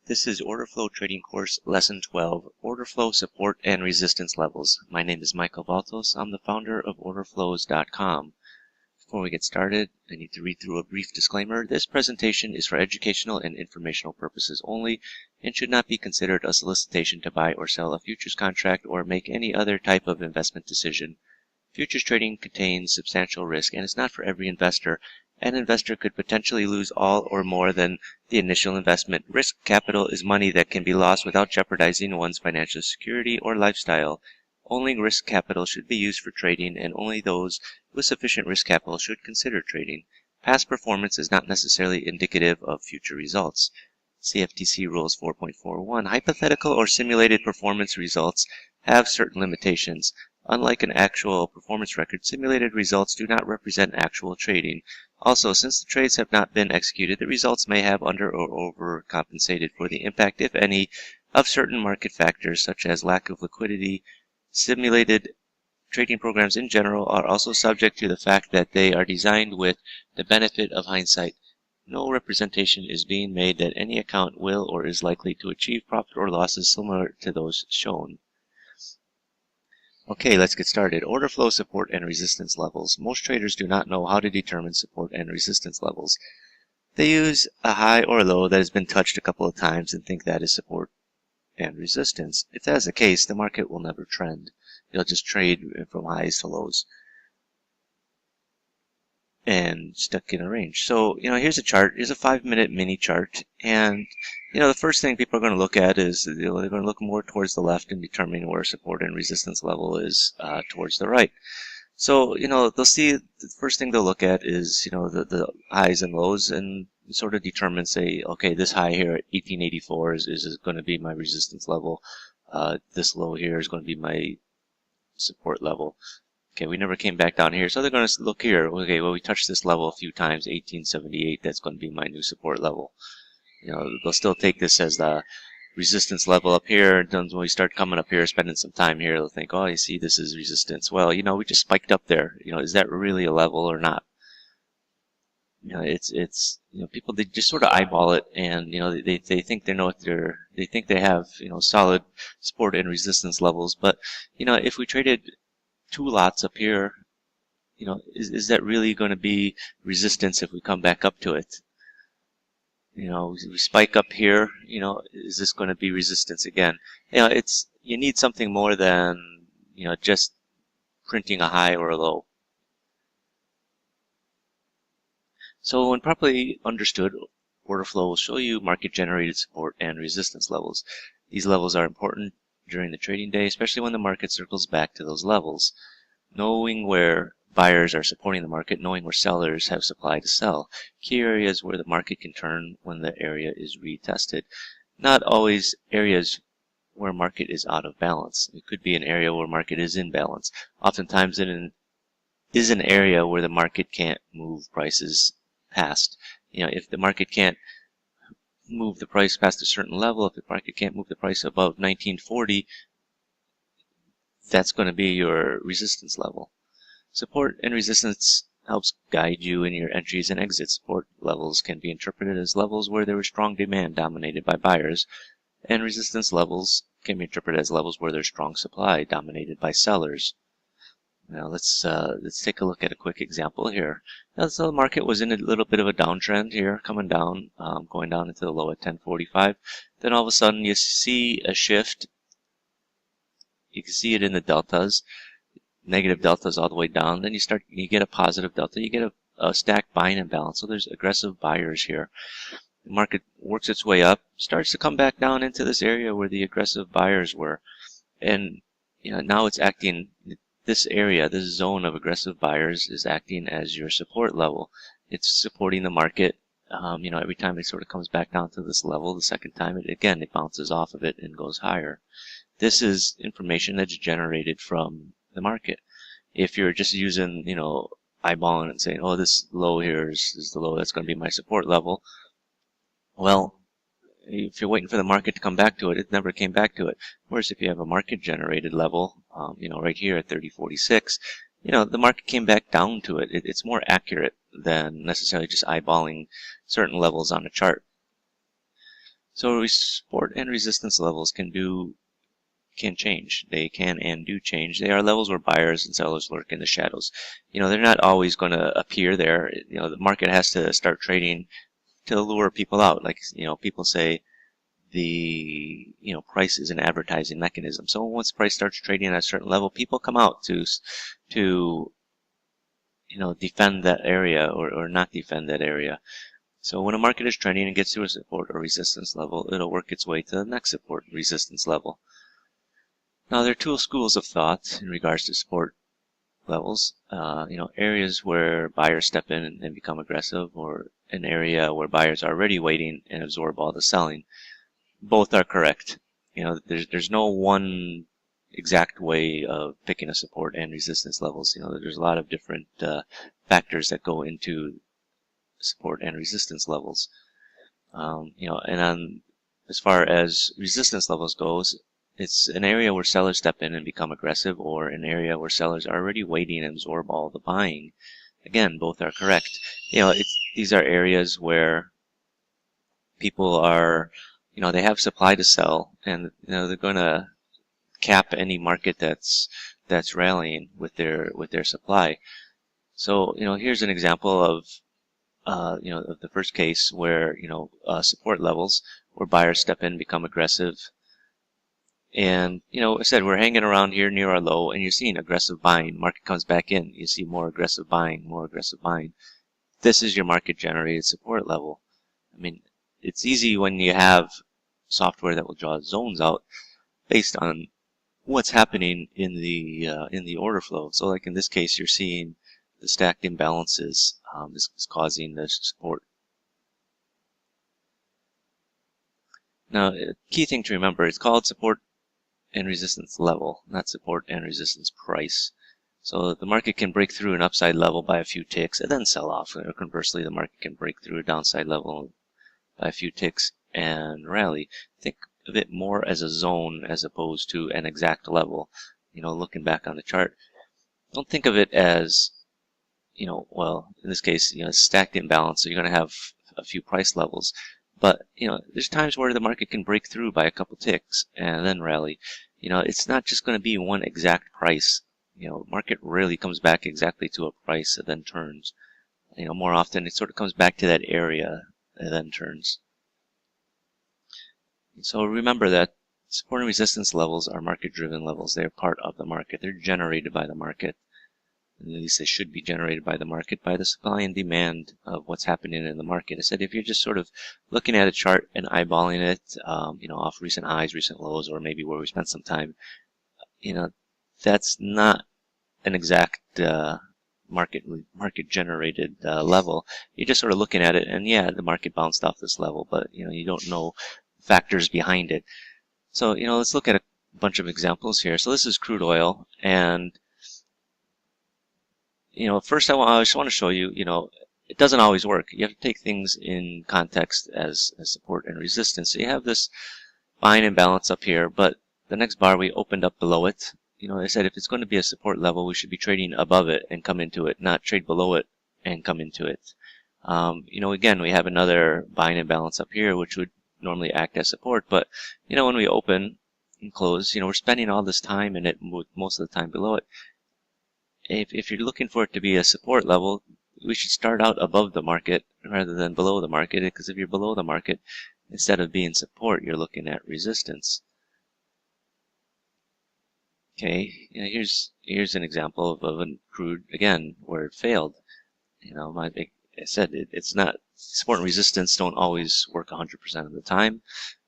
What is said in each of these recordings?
This is Order Flow Trading Course Lesson 12, Order Flow Support and Resistance Levels. My name is Michael Baltos. I'm the founder of orderflows.com. Before we get started, I need to read through a brief disclaimer. This presentation is for educational and informational purposes only and should not be considered a solicitation to buy or sell a futures contract or make any other type of investment decision. Futures trading contains substantial risk and is not for every investor. An investor could potentially lose all or more than the initial investment. Risk capital is money that can be lost without jeopardizing one's financial security or lifestyle. Only risk capital should be used for trading, and only those with sufficient risk capital should consider trading. Past performance is not necessarily indicative of future results. CFTC Rules 4.41. Hypothetical or simulated performance results have certain limitations. Unlike an actual performance record, simulated results do not represent actual trading. Also, since the trades have not been executed, the results may have under or overcompensated for the impact, if any, of certain market factors such as lack of liquidity. Simulated trading programs in general are also subject to the fact that they are designed with the benefit of hindsight. No representation is being made that any account will or is likely to achieve profit or losses similar to those shown. Okay, let's get started. Order flow support and resistance levels. Most traders do not know how to determine support and resistance levels. They use a high or low that has been touched a couple of times and think that is support and resistance. If that is the case, the market will never trend. It'll just trade from highs to lows and stuck in a range. So, here's a chart. Here's a 5-minute mini chart. And, the first thing people are going to look at is, they're going to look more towards the left and determine where support and resistance level is towards the right. So, they'll see, the first thing they'll look at is, the highs and lows, and sort of determine, say, okay, this high here at 1884 is going to be my resistance level. This low here is going to be my support level. Okay, we never came back down here, so they're going to look here. Okay, well, we touched this level a few times, 1878, that's going to be my new support level. They'll still take this as the resistance level up here, and then when we start coming up here, spending some time here, they'll think, oh, you see, this is resistance. Well, we just spiked up there. Is that really a level or not? It's people, they just sort of eyeball it, and they think they know what they think they have solid support and resistance levels. But if we traded 2 lots up here, is that really going to be resistance if we come back up to it? We spike up here, is this going to be resistance again? You need something more than, just printing a high or a low. So when properly understood, order flow will show you market-generated support and resistance levels. These levels are important during the trading day, especially when the market circles back to those levels. Knowing where buyers are supporting the market, knowing where sellers have supply to sell. Key areas where the market can turn when the area is retested. Not always areas where market is out of balance. It could be an area where market is in balance. Oftentimes it is an area where the market can't move prices past. If the market can't move the price past a certain level, if the market can't move the price above 1940, that's going to be your resistance level. Support and resistance helps guide you in your entries and exits. Support levels can be interpreted as levels where there is strong demand dominated by buyers, and resistance levels can be interpreted as levels where there's strong supply dominated by sellers. Now let's take a look at a quick example here. Now, so the market was in a little bit of a downtrend here, coming down, going down into the low at 1045. Then all of a sudden you see a shift. You can see it in the deltas, negative deltas all the way down. Then you get a positive delta. You get a stacked buying imbalance. So there's aggressive buyers here. The market works its way up, starts to come back down into this area where the aggressive buyers were, and now it's acting. This area, this zone of aggressive buyers, is acting as your support level. It's supporting the market. Every time it sort of comes back down to this level, the second time it bounces off of it and goes higher. This is information that's generated from the market. If you're just using, eyeballing and saying, oh, this low here is the low that's going to be my support level, well, if you're waiting for the market to come back to it, it never came back to it. Whereas if you have a market-generated level, right here at 3046, the market came back down to it. It's more accurate than necessarily just eyeballing certain levels on a chart. So support and resistance levels can change. They can and do change. They are levels where buyers and sellers lurk in the shadows. They're not always going to appear there. The market has to start trading to lure people out. Like, people say the, price is an advertising mechanism. So once price starts trading at a certain level, people come out to defend that area or not defend that area. So when a market is trending and gets to a support or resistance level, it'll work its way to the next support resistance level. Now, there are two schools of thought in regards to support levels. Areas where buyers step in and become aggressive, or an area where buyers are already waiting and absorb all the selling. Both are correct. There's no one exact way of picking a support and resistance levels. There's a lot of different factors that go into support and resistance levels. And as far as resistance levels goes, it's an area where sellers step in and become aggressive, or an area where sellers are already waiting and absorb all the buying. Again, both are correct. These are areas where people are, they have supply to sell, and they're going to cap any market that's rallying with their supply. So here's an example of of the first case where support levels where buyers step in, become aggressive. And, I said we're hanging around here near our low, and you're seeing aggressive buying. Market comes back in. You see more aggressive buying, more aggressive buying. This is your market-generated support level. I mean, it's easy when you have software that will draw zones out based on what's happening in the order flow. So, like in this case, you're seeing the stacked imbalances is causing the support. Now, a key thing to remember, it's called support and resistance level, not support and resistance price. So the market can break through an upside level by a few ticks and then sell off. Or conversely, the market can break through a downside level by a few ticks and rally. Think of it more as a zone as opposed to an exact level. Looking back on the chart, don't think of it as, well, in this case, stacked imbalance. So you're going to have a few price levels. But, there's times where the market can break through by a couple ticks and then rally. It's not just going to be one exact price. Market rarely comes back exactly to a price and then turns. More often it sort of comes back to that area and then turns. So remember that support and resistance levels are market-driven levels. They're part of the market. They're generated by the market. At least they should be generated by the market, by the supply and demand of what's happening in the market. I said if you're just sort of looking at a chart and eyeballing it, off recent highs, recent lows, or maybe where we spent some time, that's not an exact market-generated level. You're just sort of looking at it, and yeah, the market bounced off this level, but you don't know factors behind it. So let's look at a bunch of examples here. So this is crude oil, and first I just want to show you, it doesn't always work. You have to take things in context as support and resistance. So you have this buying imbalance up here, but the next bar we opened up below it. I said if it's going to be a support level, we should be trading above it and come into it, not trade below it and come into it. Again, we have another buying imbalance up here, which would normally act as support, but when we open and close, we're spending all this time in it, most of the time below it. If you're looking for it to be a support level, we should start out above the market rather than below the market, because if you're below the market, instead of being support, you're looking at resistance. Okay, here's an example of a crude, again, where it failed. Like I said, it's not, support and resistance don't always work 100% of the time.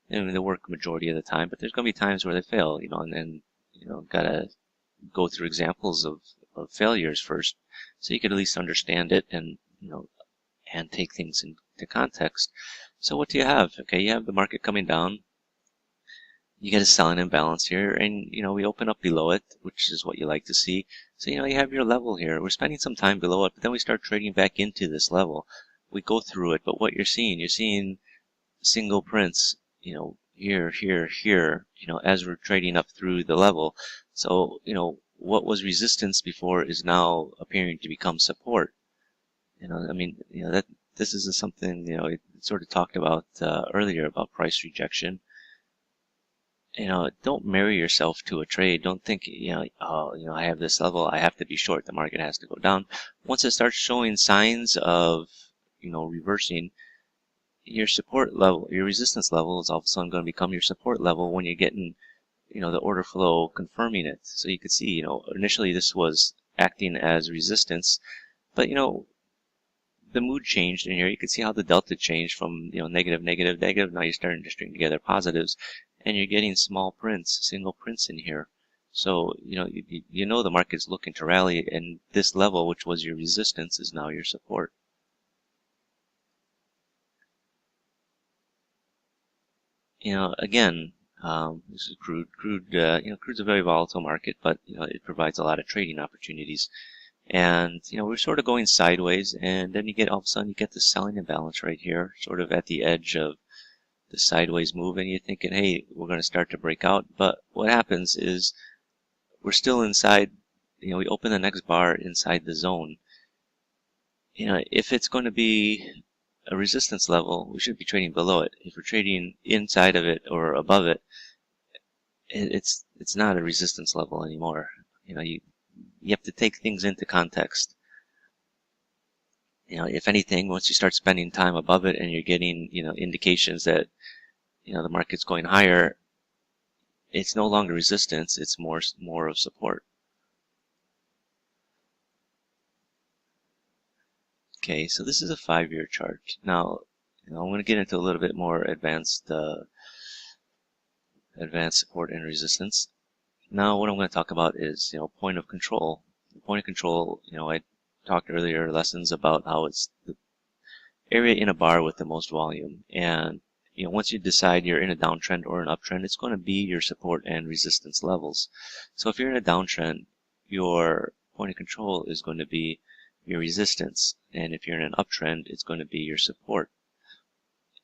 They work majority of the time, but there's going to be times where they fail, and gotta go through examples of failures first, so you can at least understand it and and take things into context. So what do you have? Okay, you have the market coming down. You get a selling imbalance here, and we open up below it, which is what you like to see. So you have your level here. We're spending some time below it, but then we start trading back into this level. We go through it, but what you're seeing single prints, here, here, here, as we're trading up through the level. So what was resistance before is now appearing to become support. That this is something, it sort of talked about earlier about price rejection. Don't marry yourself to a trade. Don't think, oh, I have this level, I have to be short, the market has to go down. Once it starts showing signs of, reversing, your support level, your resistance level is all of a sudden going to become your support level when you're getting, the order flow confirming it. So you could see, initially this was acting as resistance, but, the mood changed in here. You can see how the delta changed from, negative, negative, negative. Now you're starting to string together positives, and you're getting small prints, single prints in here. So, the market's looking to rally, and this level, which was your resistance, is now your support. Again, this is crude. Crude's a very volatile market, but, it provides a lot of trading opportunities. And, we're sort of going sideways, and then all of a sudden you get the selling imbalance right here, sort of at the edge of the sideways move, and you're thinking, hey, we're going to start to break out. But what happens is we're still inside, we open the next bar inside the zone. If it's going to be a resistance level, we should be trading below it. If we're trading inside of it or above it, it's not a resistance level anymore. You have to take things into context. If anything, once you start spending time above it and you're getting, indications that, the market's going higher, it's no longer resistance, it's more of support. Okay, so this is a 5-year chart. Now, I'm going to get into a little bit more advanced support and resistance. Now, what I'm going to talk about is, point of control. The point of control, I talked earlier lessons about how it's the area in a bar with the most volume. And, once you decide you're in a downtrend or an uptrend, it's going to be your support and resistance levels. So if you're in a downtrend, your point of control is going to be your resistance. And if you're in an uptrend, it's going to be your support.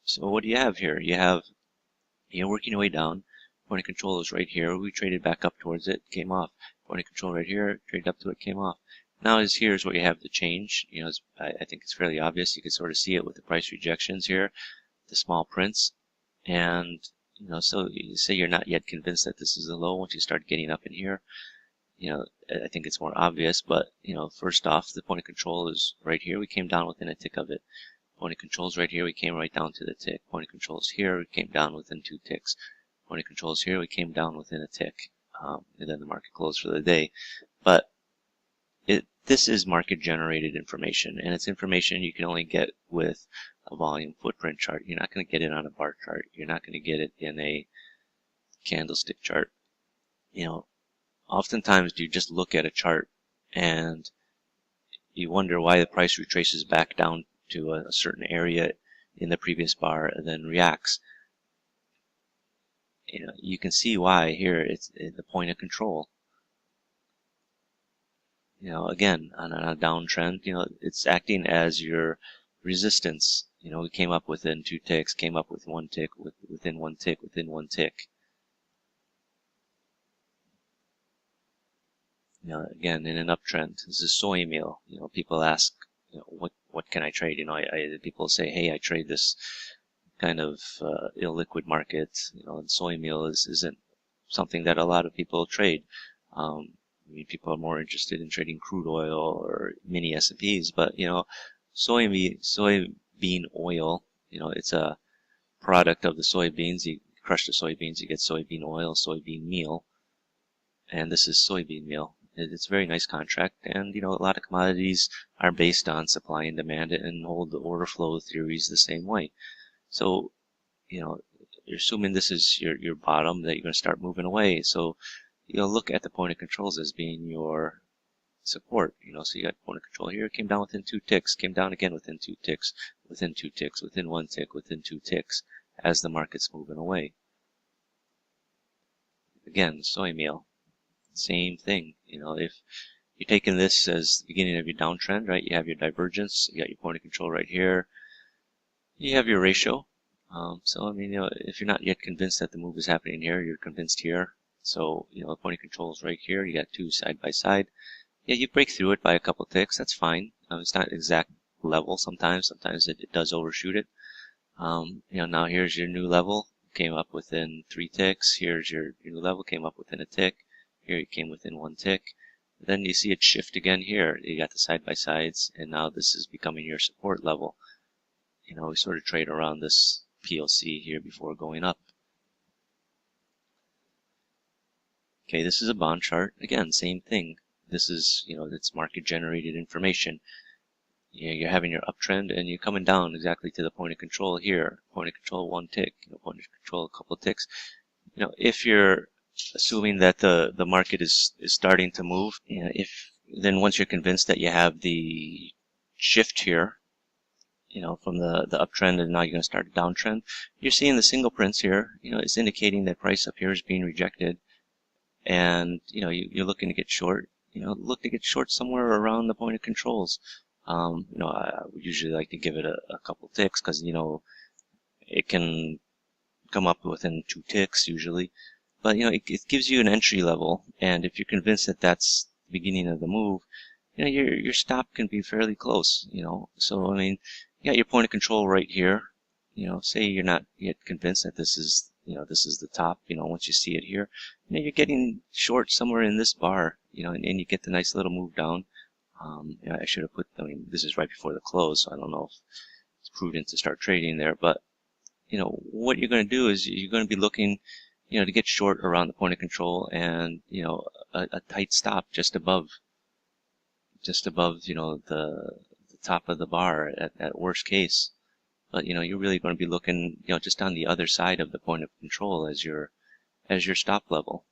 So what do you have here? You're working your way down. Point of control is right here. We traded back up towards it, came off. Point of control right here, traded up to it, came off. Now here's where you have the change. I think it's fairly obvious. You can sort of see it with the price rejections here, the small prints. And, so you say you're not yet convinced that this is a low. Once you start getting up in here, I think it's more obvious. But, first off, the point of control is right here. We came down within a tick of it. Point of control is right here. We came right down to the tick. Point of control is here. We came down within 2 ticks. Point of control is here. We came down within a tick. And then the market closed for the day. But this is market generated information, and it's information you can only get with a volume footprint chart. You're not going to get it on a bar chart. You're not going to get it in a candlestick chart. Oftentimes you just look at a chart and you wonder why the price retraces back down to a certain area in the previous bar and then reacts. You can see why here. It's the point of control. Again, on a downtrend, it's acting as your resistance. We came up within 2 ticks, came up with 1 tick, within 1 tick, within 1 tick. Again, in an uptrend, this is soy meal. People ask, what can I trade? People say, hey, I trade this kind of illiquid market. And soy meal isn't something that a lot of people trade. People are more interested in trading crude oil or mini S&Ps, but soybean oil, it's a product of the soybeans. You crush the soybeans, you get soybean oil, soybean meal, and this is soybean meal. It's a very nice contract, and a lot of commodities are based on supply and demand and hold the order flow theories the same way. So, you're assuming this is your bottom, that you're going to start moving away. So you'll look at the point of controls as being your support. So you got point of control here, came down within 2 ticks, came down again within 2 ticks, within 2 ticks, within 1 tick, within 2 ticks, as the market's moving away. Again, soy meal, same thing. If you're taking this as the beginning of your downtrend, right, you have your divergence, you got your point of control right here, you have your ratio. So, if you're not yet convinced that the move is happening here, you're convinced here. So, the point of control is right here. You got 2 side by side. Yeah, you break through it by a couple ticks. That's fine. It's not exact level sometimes. Sometimes it does overshoot it. Now here's your new level. Came up within 3 ticks. Here's your new level. Came up within a tick. Here it came within 1 tick. Then you see it shift again here. You got the side-by-sides, and now this is becoming your support level. We sort of trade around this PLC here before going up. Okay, this is a bond chart. Again, same thing. This is, it's market-generated information. You're having your uptrend, and you're coming down exactly to the point of control here. Point of control 1 tick. Point of control a couple of ticks. If you're assuming that the market is starting to move, then once you're convinced that you have the shift here, from the uptrend, and now you're going to start a downtrend, you're seeing the single prints here. It's indicating that price up here is being rejected, and you're looking to get short. Look to get short somewhere around the point of controls. I would usually like to give it a couple ticks, because it can come up within 2 ticks usually. But it gives you an entry level, and if you're convinced that that's the beginning of the move, your stop can be fairly close. So I mean, you got your point of control right here. Say you're not yet convinced that this is the top. Once you see it here, you're getting short somewhere in this bar. And you get the nice little move down. I should have put. I mean, this is right before the close, so I don't know if it's prudent to start trading there. But what you're going to do is you're going to be looking, to get short around the point of control, and a tight stop just above, the top of the bar at worst case. But you're really going to be looking, just on the other side of the point of control as your stop level.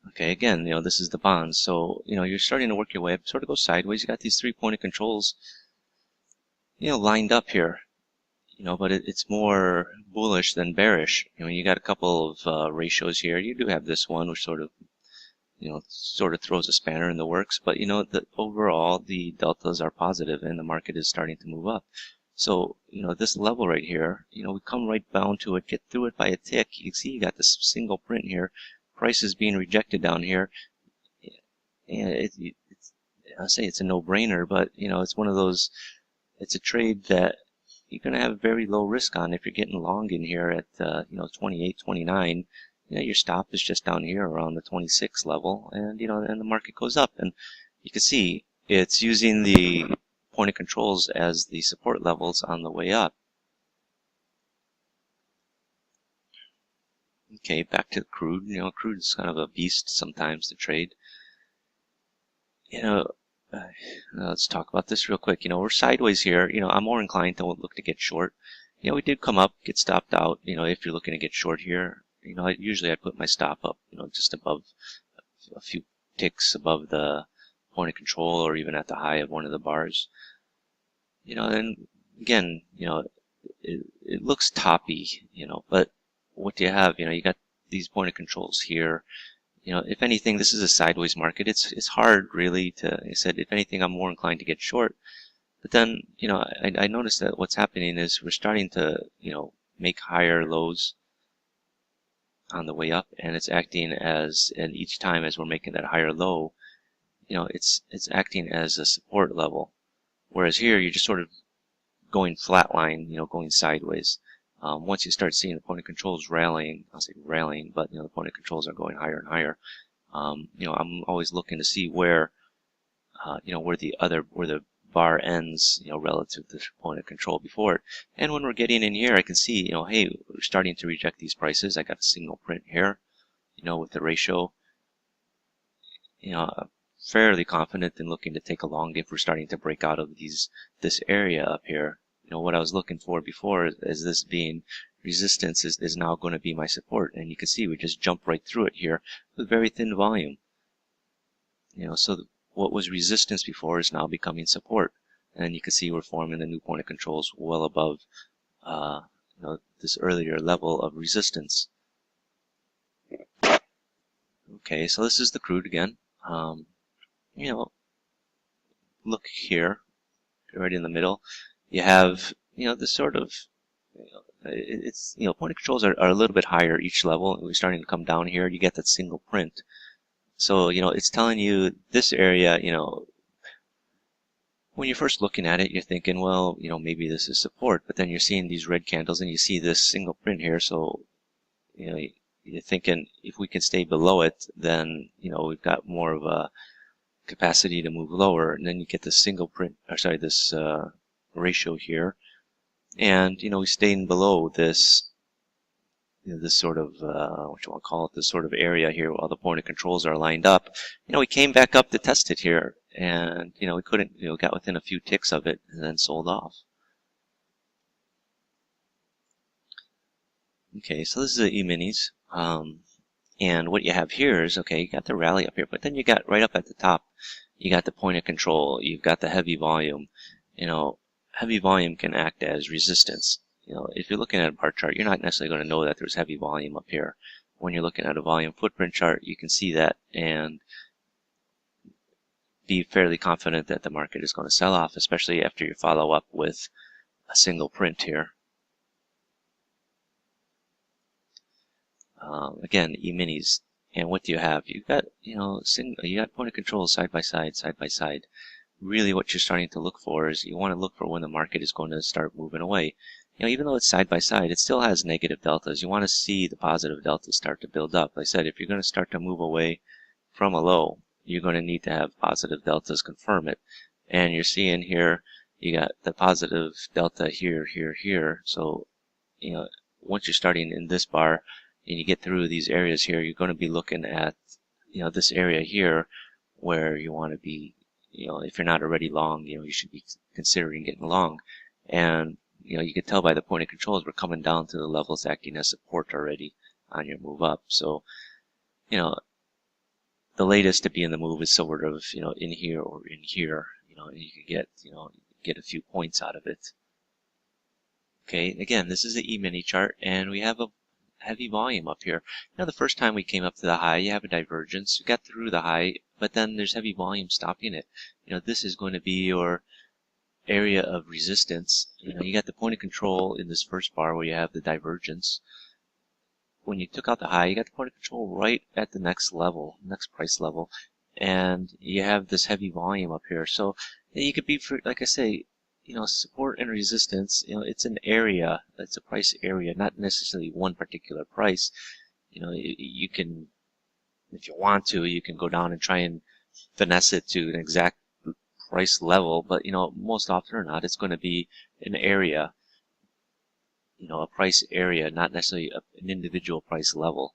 Okay, again, this is the bonds. So, you're starting to work your way up, sort of go sideways. You got these 3 point of controls, lined up here. But it's more bullish than bearish. You got a couple of ratios here. You do have this one, which sort of throws a spanner in the works. But overall, the deltas are positive, and the market is starting to move up. So this level right here, we come right down to it, get through it by a tick. You can see you got this single print here. Price is being rejected down here, and I'll say it's a no-brainer. But it's one of those. It's a trade that you're going to have very low risk on. If you're getting long in here at 28, 29, your stop is just down here around the 26 level, and and the market goes up, and you can see it's using the point of controls as the support levels on the way up. Okay, back to crude. Crude is kind of a beast sometimes to trade. Let's talk about this real quick. We're sideways here. I'm more inclined to look to get short. We did come up, get stopped out. If you're looking to get short here, usually I put my stop up, just above, a few ticks above the point of control, or even at the high of one of the bars. And again, it looks toppy, but what do you have? You got these point of controls here. If anything, this is a sideways market. It's hard really to, I said, if anything, I'm more inclined to get short. But then, I noticed that what's happening is we're starting to, make higher lows on the way up, and it's acting as, and each time as we're making that higher low, it's acting as a support level. Whereas here, you're just sort of going flatline, going sideways. Once you start seeing the point of controls rallying, I'll say rallying, but the point of controls are going higher and higher. I'm always looking to see where, where the bar ends, relative to the point of control before it. And when we're getting in here, I can see, hey, we're starting to reject these prices. I got a single print here, with the ratio. Fairly confident in looking to take a long if we're starting to break out of this area up here. What I was looking for before is this being resistance is now going to be my support. And you can see we just jump right through it here with very thin volume. So what was resistance before is now becoming support. And you can see we're forming the new point of controls well above this earlier level of resistance. Okay, so this is the crude again. Look here, right in the middle. You have, this sort of, it's, point of controls are a little bit higher each level. We're starting to come down here. You get that single print. So, it's telling you this area, when you're first looking at it, you're thinking, well, maybe this is support, but then you're seeing these red candles and you see this single print here, so you're thinking if we can stay below it, then we've got more of a capacity to move lower, and then you get this single print, or sorry, this ratio here, and we staying below this, this sort of what you want to call it, this sort of area here while the point of controls are lined up. We came back up to test it here, and we couldn't, got within a few ticks of it and then sold off. Okay, so this is the E-minis. And what you have here is, okay, you got the rally up here, but then you got right up at the top, you got the point of control, you've got the heavy volume. Heavy volume can act as resistance. If you're looking at a bar chart, you're not necessarily going to know that there's heavy volume up here. When you're looking at a volume footprint chart, you can see that and be fairly confident that the market is going to sell off, especially after you follow up with a single print here. Again, E-minis. And what do you have? You've got, you got point of control side by side, side by side. Really what you're starting to look for is you want to look for when the market is going to start moving away. Even though it's side by side, it still has negative deltas. You want to see the positive deltas start to build up. Like I said, if you're going to start to move away from a low, you're going to need to have positive deltas confirm it. And you're seeing here, you got the positive delta here, here, here. So, once you're starting in this bar, and you get through these areas here, you're going to be looking at, this area here where you want to be, if you're not already long, you should be considering getting long. And, you can tell by the point of controls, we're coming down to the levels acting as support already on your move up. So, the latest to be in the move is sort of, in here or in here, and you can get a few points out of it. Okay, again, this is the E-mini chart, and we have a heavy volume up here. The first time we came up to the high, you have a divergence. You got through the high, but then there's heavy volume stopping it. This is going to be your area of resistance. You got the point of control in this first bar where you have the divergence. When you took out the high, you got the point of control right at the next level, next price level, and you have this heavy volume up here. So you could be, like I say, support and resistance, it's an area, it's a price area, not necessarily one particular price. You can, if you want to, you can go down and try and finesse it to an exact price level, but, most often or not, it's going to be an area, a price area, not necessarily an individual price level.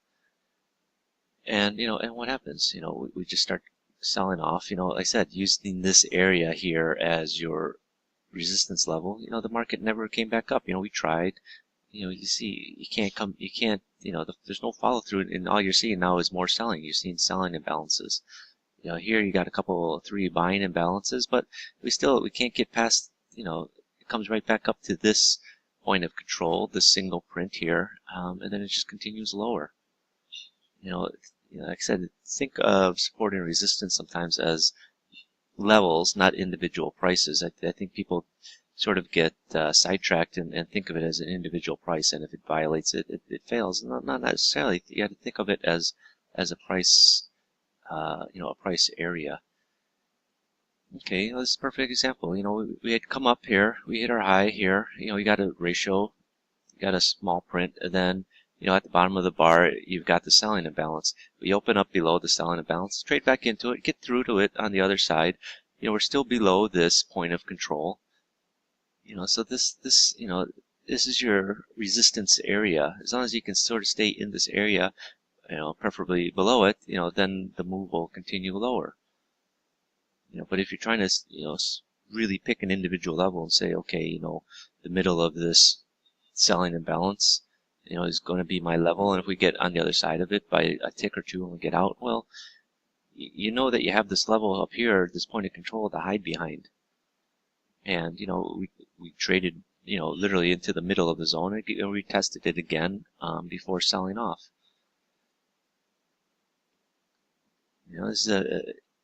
And, and what happens? We just start selling off, like I said, using this area here as your resistance level. The market never came back up. We tried. You see, there's no follow through, and all you're seeing now is more selling. You're seeing selling imbalances. Here you got a couple, 3 buying imbalances, but we can't get past, it comes right back up to this point of control, this single print here, and then it just continues lower. Like I said, think of support and resistance sometimes as levels, not individual prices. I think people sort of get sidetracked and think of it as an individual price, and if it violates it, it fails. Not necessarily. You have to think of it as a price, a price area. Okay, this is a perfect example. We had come up here, we hit our high here. We got a ratio, got a small print, and then at the bottom of the bar, you've got the selling imbalance. We open up below the selling imbalance, trade back into it, get through to it on the other side. We're still below this point of control. So this is your resistance area. As long as you can sort of stay in this area, preferably below it, then the move will continue lower. But if you're trying to, really pick an individual level and say, okay, the middle of this selling imbalance, is going to be my level, and if we get on the other side of it by a tick or two and we get out, well, you know that you have this level up here, this point of control to hide behind. And, we traded, literally into the middle of the zone, and we tested it again before selling off. This is a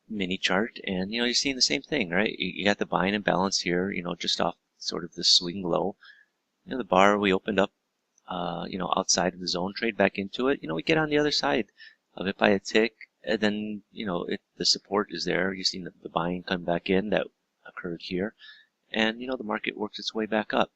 mini chart, and, you're seeing the same thing, right? You got the buying imbalance here, just off sort of the swing low. The bar we opened up, outside of the zone, trade back into it. We get on the other side of it by a tick, and then, the support is there. You've seen the buying come back in that occurred here, and the market worked its way back up.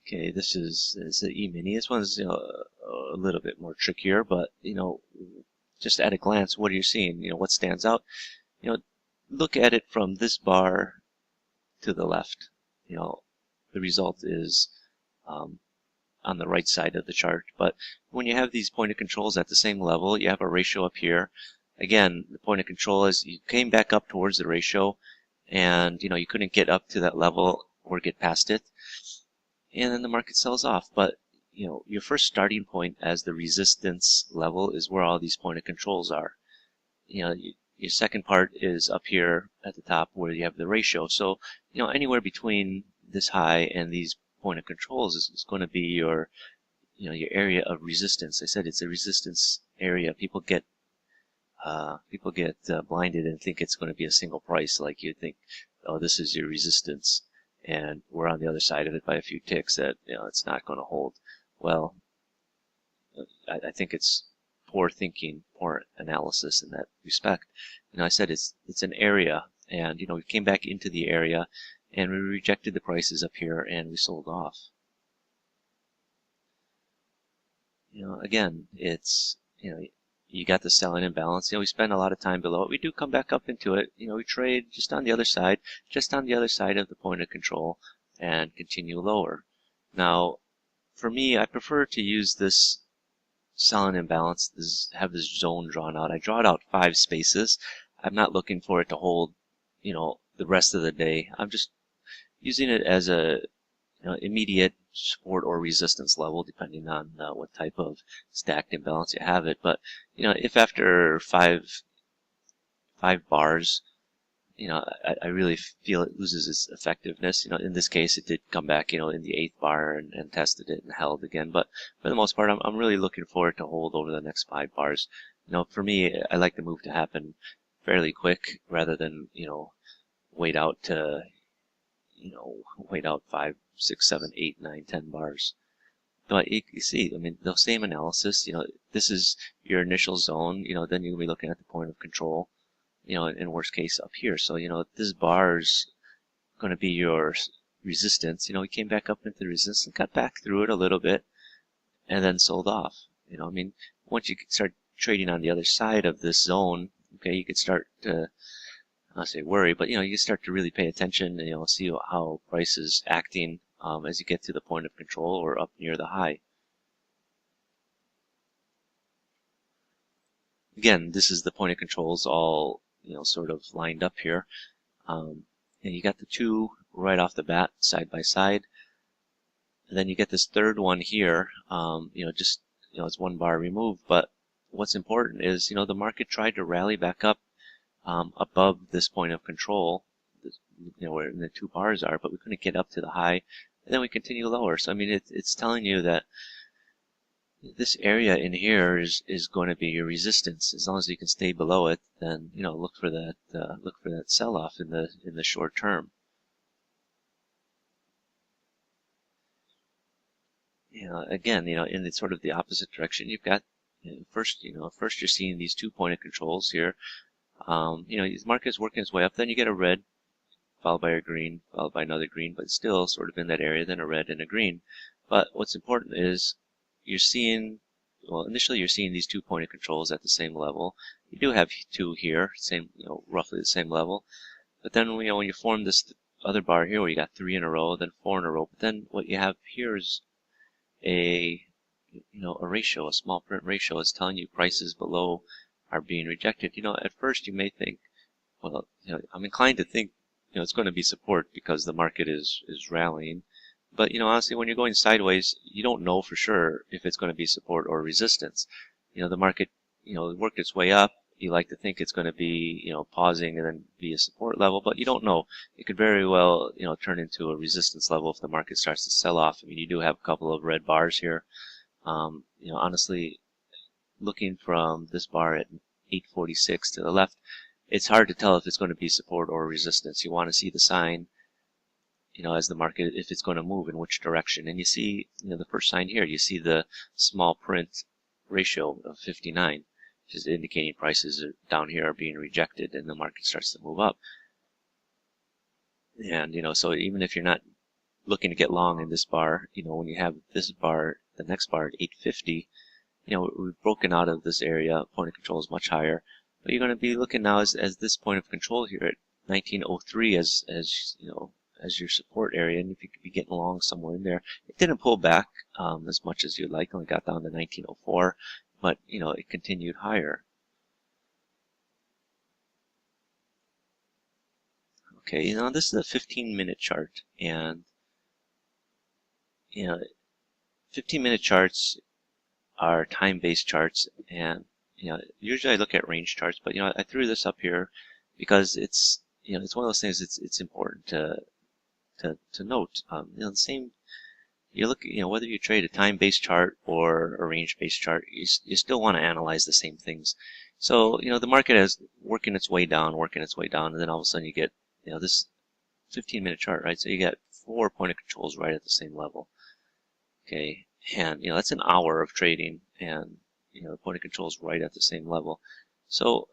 Okay, this is the E-mini. This one's a little bit more trickier, but just at a glance, what are you seeing? What stands out? Look at it from this bar to the left. The result is on the right side of the chart. But when you have these point of controls at the same level, you have a ratio up here. Again, the point of control is you came back up towards the ratio, and you couldn't get up to that level or get past it, and then the market sells off. But your first starting point as the resistance level is where all these point of controls are. Your second part is up here at the top where you have the ratio. So anywhere between this high and these point of controls is going to be your your area of resistance. I said it's a resistance area. People get blinded and think it's going to be a single price. Like you think, oh, this is your resistance, and we're on the other side of it by a few ticks. That it's not going to hold. Well, I think it's poor thinking, poor analysis in that respect. I said it's an area, and we came back into the area, and we rejected the prices up here, and we sold off. Again, it's you got the selling imbalance. We spend a lot of time below it. We do come back up into it. We trade just on the other side of the point of control, and continue lower. Now, for me, I prefer to use this selling imbalance, have this zone drawn out. I draw it out 5 spaces. I'm not looking for it to hold, the rest of the day. I'm just using it as a immediate support or resistance level, depending on what type of stacked imbalance you have it. But if after five bars, I really feel it loses its effectiveness. In this case, it did come back, in the 8th bar and tested it and held again. But for the most part, I'm really looking for it to hold over the next 5 bars. For me, I like the move to happen fairly quick rather than, wait out 5, 6, 7, 8, 9, 10 bars. But you see, the same analysis, this is your initial zone, then you'll be looking at the point of control, in worst case up here. So, this bar is going to be your resistance. We came back up into the resistance and got back through it a little bit and then sold off. Once you start trading on the other side of this zone, okay, you could start to, I say worry, but you start to really pay attention and see how price is acting as you get to the point of control or up near the high. Again, this is the point of controls all sort of lined up here, and you got the 2 right off the bat side by side, and then you get this third one here. Just it's 1 bar removed, but what's important is the market tried to rally back up above this point of control, where the 2 bars are, but we couldn't get up to the high, and then we continue lower. So it's telling you that this area in here is going to be your resistance. As long as you can stay below it, then look for that sell-off in the short term. Again, in the sort of the opposite direction, you've got first you're seeing these 2 point of controls here. The market is working its way up. Then you get a red, followed by a green, followed by another green, but still sort of in that area. Then a red and a green. But what's important is you're seeing, initially you're seeing these 2 point of controls at the same level. You do have 2 here, same, roughly the same level. But then, when you form this other bar here where you got 3 in a row, then 4 in a row, but then what you have here is a ratio, a small print ratio is telling you prices below are being rejected. At first you may think, well, I'm inclined to think, it's going to be support because the market is rallying. But, honestly, when you're going sideways, you don't know for sure if it's going to be support or resistance. The market, worked its way up. You like to think it's going to be, pausing and then be a support level, but you don't know. It could very well, turn into a resistance level if the market starts to sell off. You do have a couple of red bars here. Honestly, looking from this bar at 846 to the left, it's hard to tell if it's going to be support or resistance. You want to see the sign, as the market, if it's going to move in which direction. And you see, the first sign here, you see the small print ratio of 59. which is indicating prices down here are being rejected and the market starts to move up. And, so even if you're not looking to get long in this bar, when you have this bar, the next bar at 850, we've broken out of this area. Point of control is much higher. But you're going to be looking now as this point of control here at 1903 as your support area, and if you could be getting along somewhere in there. It didn't pull back as much as you'd like, only got down to 1904, but it continued higher. Okay, this is a 15-minute chart, and 15-minute charts are time-based charts, and usually I look at range charts, but I threw this up here because it's it's one of those things. It's important to note. The same. You look, whether you trade a time-based chart or a range-based chart, you still want to analyze the same things. So the market is working its way down, and then all of a sudden you get this 15-minute chart, right? So you got 4 point of controls right at the same level. Okay, and that's an hour of trading, and the point of control is right at the same level. So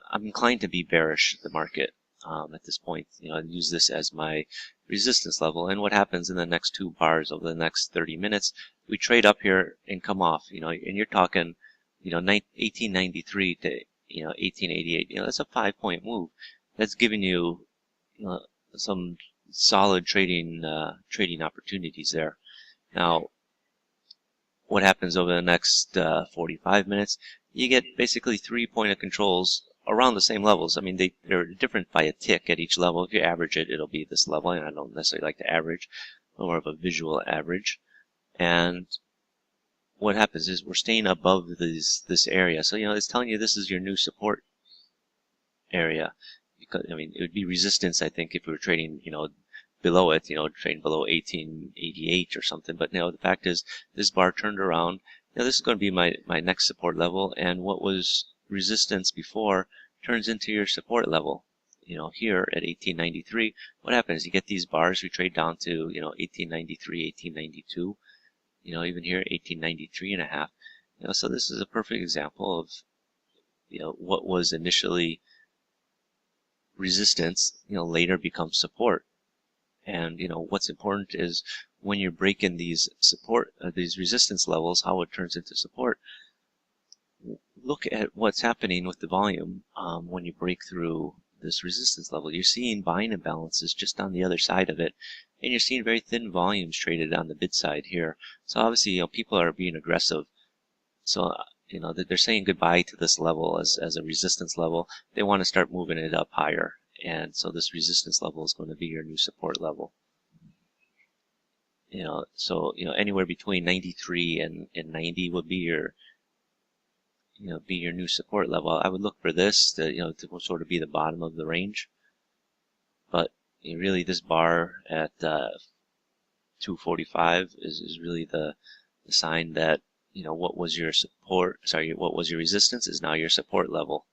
I'm inclined to be bearish the market at this point. And use this as my resistance level. And what happens in the next 2 bars over the next 30 minutes? We trade up here and come off. And you're talking 1893 to 1888. That's a 5-point move. That's giving you some solid trading opportunities there. Now, what happens over the next 45 minutes? You get basically 3 point of controls around the same levels. I mean, they're different by a tick at each level. If you average it, it'll be this level, and I don't necessarily like to average, more of a visual average. And what happens is we're staying above this area. So, it's telling you this is your new support area. Because, it would be resistance, I think, if we were trading, below it, trading below 1888 or something. But, the fact is, this bar turned around. This is going to be my next support level, and what was resistance before turns into your support level. Here at 1893, what happens? You get these bars, we trade down to, 1893, 1892, even here, 1893 and a half. So this is a perfect example of, what was initially resistance, later becomes support. And, what's important is when you're breaking these these resistance levels, how it turns into support. Look at what's happening with the volume when you break through this resistance level. You're seeing buying imbalances just on the other side of it, and you're seeing very thin volumes traded on the bid side here. So obviously, people are being aggressive. So, they're saying goodbye to this level as a resistance level. They want to start moving it up higher. And so this resistance level is going to be your new support level. So, anywhere between 93 and 90 would be your, be your new support level. I would look for this to sort of be the bottom of the range. But really this bar at 245 is really the sign that, what was your resistance is now your support level.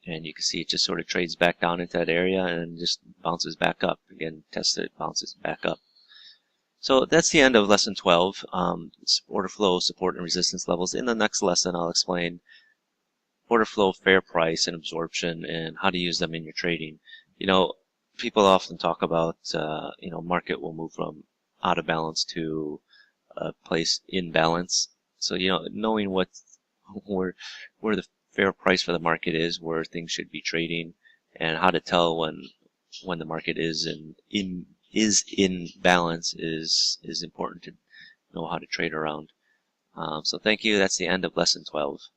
And you can see it just sort of trades back down into that area and just bounces back up. Again, tests it, bounces back up. So that's the end of lesson 12, order flow, support, and resistance levels. In the next lesson, I'll explain order flow, fair price, and absorption, and how to use them in your trading. People often talk about, market will move from out of balance to a place in balance. So, knowing where the fair price for the market is, where things should be trading, and how to tell when the market is in balance is important to know how to trade around. So thank you. That's the end of lesson 12.